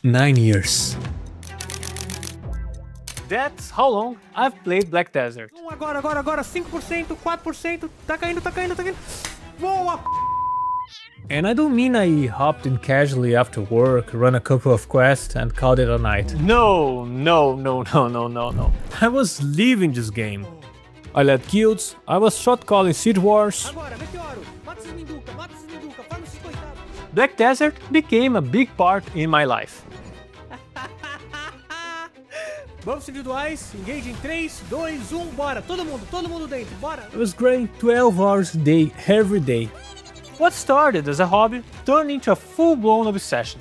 9 years. That's how long I've played Black Desert. Agora, 5%, 4%, tá caindo. Boa! And I don't mean I hopped in casually after work, run a couple of quests and called it a night. No. I was living this game. I led guilds, I was shot calling Siege Wars. Agora, Meteoro, mata esses minduca, farma esses coitados. Black Desert became a big part in my life. Buffs individuais, engage em 3, 2, 1, bora! Todo mundo dentro, bora! I was grinding 12 hours a day, every day. What started as a hobby turned into a full-blown obsession.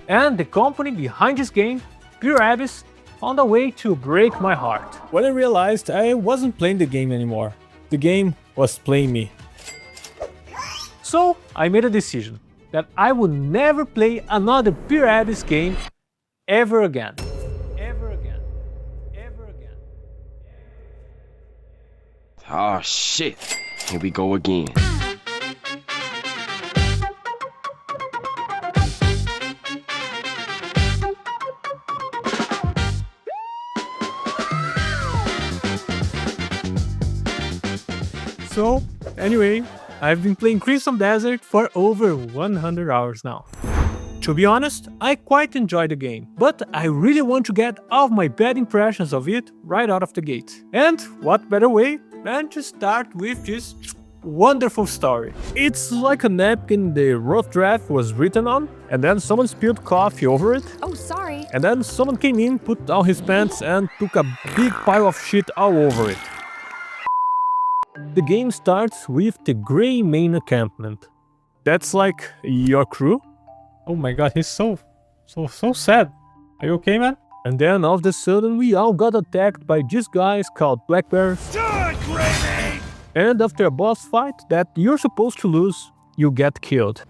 And the company behind this game, Pure Abyss, found a way to break my heart. When I realized I wasn't playing the game anymore, the game was playing me. So I made a decision that I would never play another Pure Abyss game ever again. Oh shit, here we go again. So, anyway, I've been playing Crimson Desert for over 100 hours now. To be honest, I quite enjoy the game, but I really want to get all of my bad impressions of it right out of the gate. And what better way than to start with this wonderful story. It's like a napkin the rough draft was written on, and then someone spilled coffee over it. Oh, sorry. And then someone came in, put down his pants and took a big pile of shit all over it. The game starts with the Grey main encampment. That's like your crew? Oh my god, he's so sad. Are you okay, man? And then all of a sudden we all got attacked by these guys called Black Bears. And after a boss fight that you're supposed to lose, you get killed.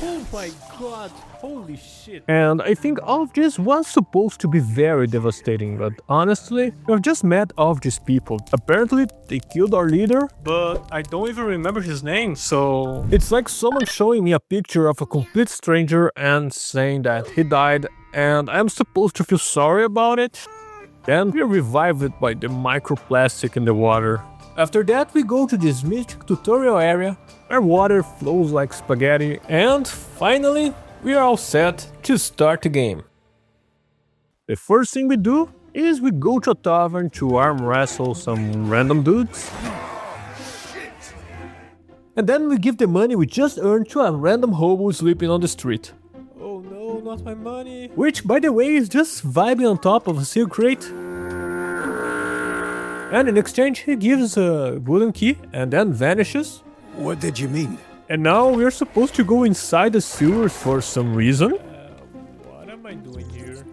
Oh my god, holy shit. And I think all of this was supposed to be very devastating, but honestly, we've just met all of these people. Apparently, they killed our leader, but I don't even remember his name, so... It's like someone showing me a picture of a complete stranger and saying that he died, and I'm supposed to feel sorry about it. Then we're revived by the microplastic in the water. After that, we go to this mystic tutorial area where water flows like spaghetti, and finally, we are all set to start the game. The first thing we do is we go to a tavern to arm wrestle some random dudes. And then we give the money we just earned to a random hobo sleeping on the street. Oh no, not my money. Which, by the way, is just vibing on top of a seal crate. And in exchange, he gives a wooden key and then vanishes. What did you mean? And now we're supposed to go inside the sewers for some reason. What am I doing here?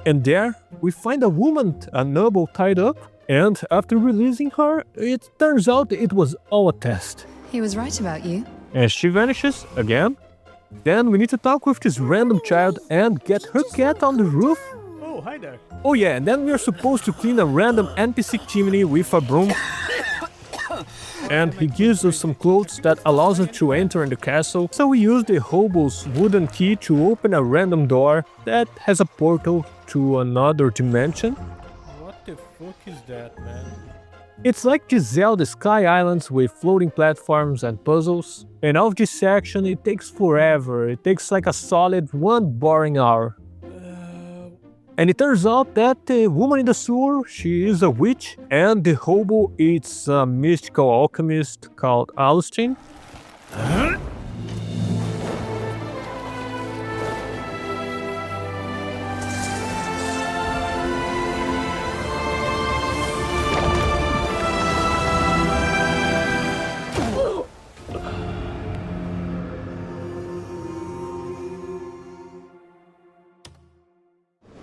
And there, we find a woman, a noble, tied up. And after releasing her, it turns out it was all a test. He was right about you. And she vanishes again. Then we need to talk with this random child and get her cat on the roof. Oh, hi there. Oh yeah, and then we are supposed to clean a random NPC chimney with a broom. And he gives us some clothes that allows us to enter in the castle. So we use the hobo's wooden key to open a random door that has a portal to another dimension. What the fuck is that, man? It's like the Zelda Sky Islands with floating platforms and puzzles. And all of this section, it takes forever. It takes like a solid 1 boring hour. And it turns out that the woman in the sewer, she is a witch, and the hobo is a mystical alchemist called Alustin.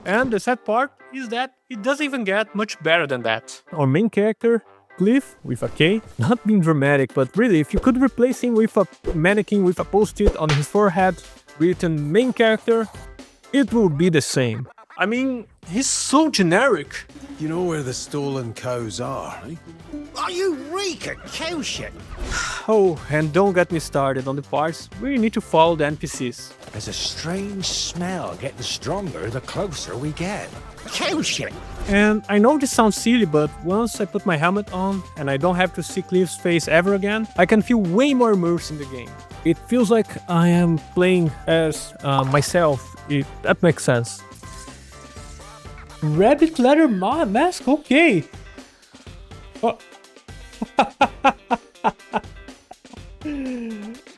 And the sad part is that it doesn't even get much better than that. Our main character, Cliff, with a K, not being dramatic, but really, if you could replace him with a mannequin with a post-it on his forehead written main character, it would be the same. I mean, he's so generic. You know where the stolen cows are, eh? Oh, you reek of cow shit! Oh, and don't get me started on the parts where you need to follow the NPCs. There's a strange smell getting stronger the closer we get. Cow shit! And I know this sounds silly, but once I put my helmet on and I don't have to see Cliff's face ever again, I can feel way more immersed in the game. It feels like I am playing as myself, if that makes sense. Rabbit leather mask? Okay. Oh.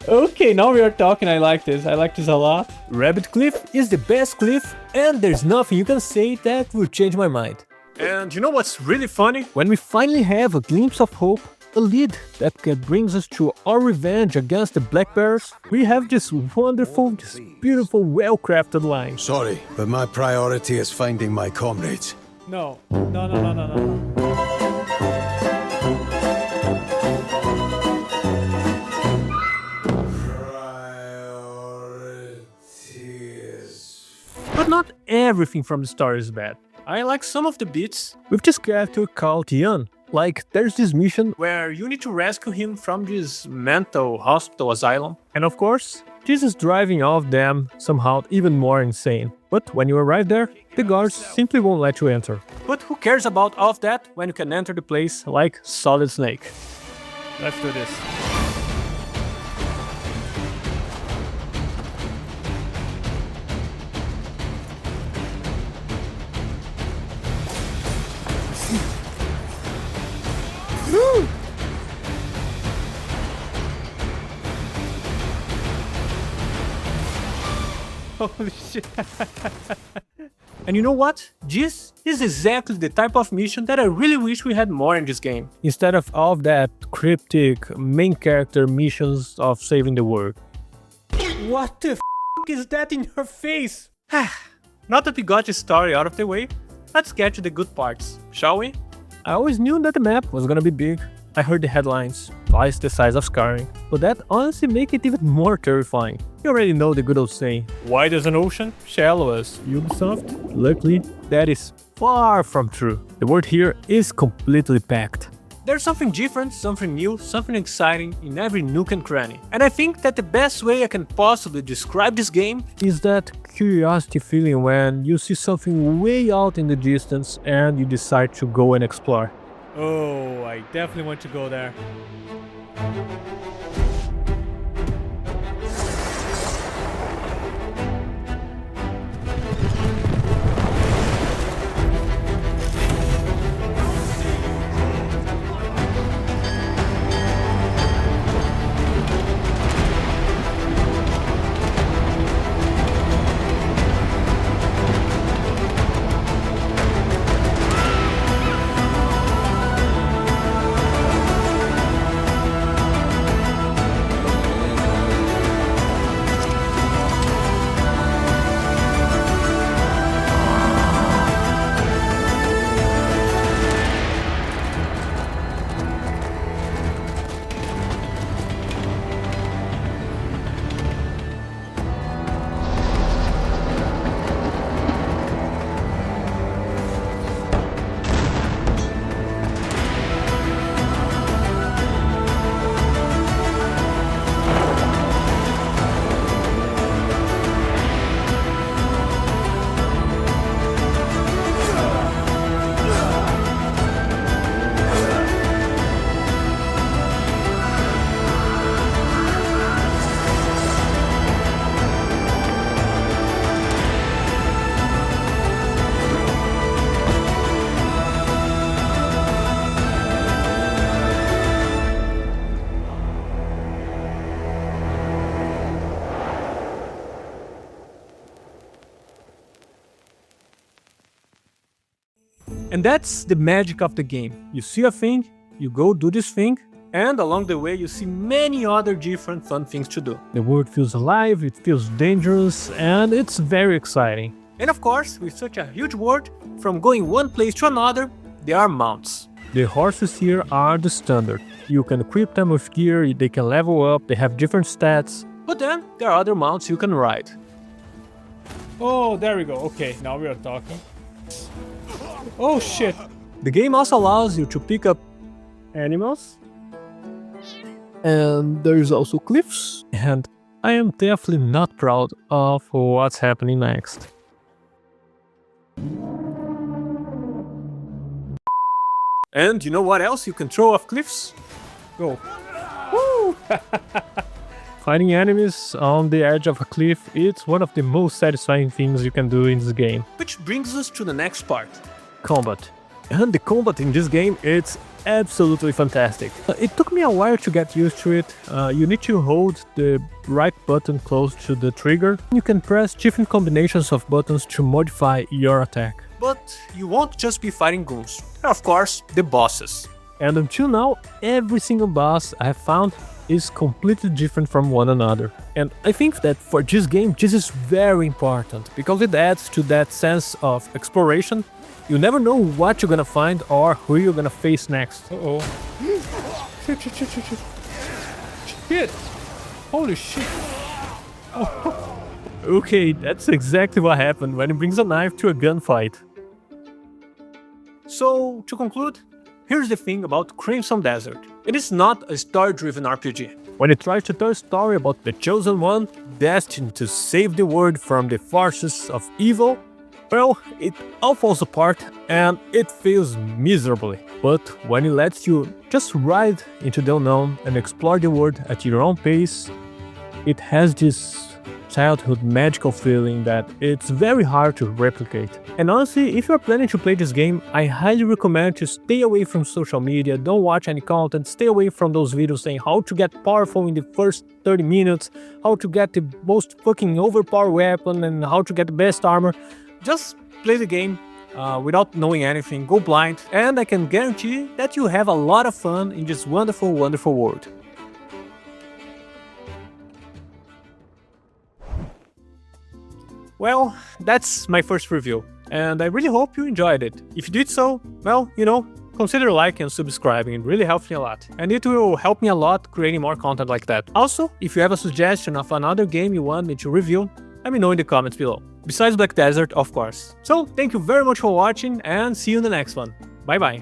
Okay, now we are talking. I like this. I like this a lot. Rabbit Cliff is the best cliff, and there's nothing you can say that will change my mind. And you know what's really funny? When we finally have a glimpse of hope, a lead that can brings us to our revenge against the Black Bears, we have this wonderful, this beautiful, well-crafted line. Sorry, but my priority is finding my comrades. No. No. But not everything from the story is bad. I like some of the bits with this character called Ian. Like, there's this mission where you need to rescue him from this mental hospital asylum. And of course, this is driving all of them somehow even more insane. But when you arrive there, the guards simply won't let you enter. But who cares about all of that when you can enter the place like Solid Snake? Let's do this. Holy shit. And you know what? This is exactly the type of mission that I really wish we had more in this game. Instead of all of that cryptic main character missions of saving the world. What the f is that in your face? Now that we got the story out of the way, let's get to the good parts, shall we? I always knew that the map was gonna be big. I heard the headlines, twice the size of Skyrim, but that honestly makes it even more terrifying. You already know the good old saying, wide as an ocean, shallow as Ubisoft. Luckily, that is far from true. The world here is completely packed. There's something different, something new, something exciting in every nook and cranny. And I think that the best way I can possibly describe this game is that curiosity feeling when you see something way out in the distance and you decide to go and explore. Oh, I definitely want to go there. And that's the magic of the game. You see a thing, you go do this thing, and along the way you see many other different fun things to do. The world feels alive, it feels dangerous, and it's very exciting. And of course, with such a huge world, from going one place to another, there are mounts. The horses here are the standard. You can equip them with gear, they can level up, they have different stats. But then, there are other mounts you can ride. Oh, there we go. Okay, now we are talking. Oh shit. The game also allows you to pick up animals. And there's also cliffs. And I am definitely not proud of what's happening next. And you know what else you can throw off cliffs? Go. Woo! Fighting enemies on the edge of a cliff, it's one of the most satisfying things you can do in this game. Which brings us to the next part. Combat. And the combat in this game, it's absolutely fantastic. It took me a while to get used to it. You need to hold the right button close to the trigger. You can press different combinations of buttons to modify your attack. But you won't just be fighting goons. Of course, the bosses. And until now, every single boss I have found is completely different from one another. And I think that for this game, this is very important, because it adds to that sense of exploration. You never know what you're gonna find or who you're gonna face next. Uh-oh. Shit, shit, shit, shit, shit. Shit! Holy shit! Okay, that's exactly what happened when he brings a knife to a gunfight. So, to conclude, here's the thing about Crimson Desert. It is not a story-driven RPG. When it tries to tell a story about the Chosen One, destined to save the world from the forces of evil, well, it all falls apart and it fails miserably. But when it lets you just ride into the unknown and explore the world at your own pace, it has this childhood magical feeling that it's very hard to replicate. And honestly, if you're planning to play this game, I highly recommend to stay away from social media, don't watch any content, stay away from those videos saying how to get powerful in the first 30 minutes, how to get the most fucking overpowered weapon and how to get the best armor. Just play the game without knowing anything, go blind, and I can guarantee that you have a lot of fun in this wonderful, wonderful world. Well, that's my first review, and I really hope you enjoyed it. If you did so, well, consider liking and subscribing, it really helps me a lot. And it will help me a lot creating more content like that. Also, if you have a suggestion of another game you want me to review, let me know in the comments below. Besides Black Desert, of course. So, thank you very much for watching, and see you in the next one. Bye bye.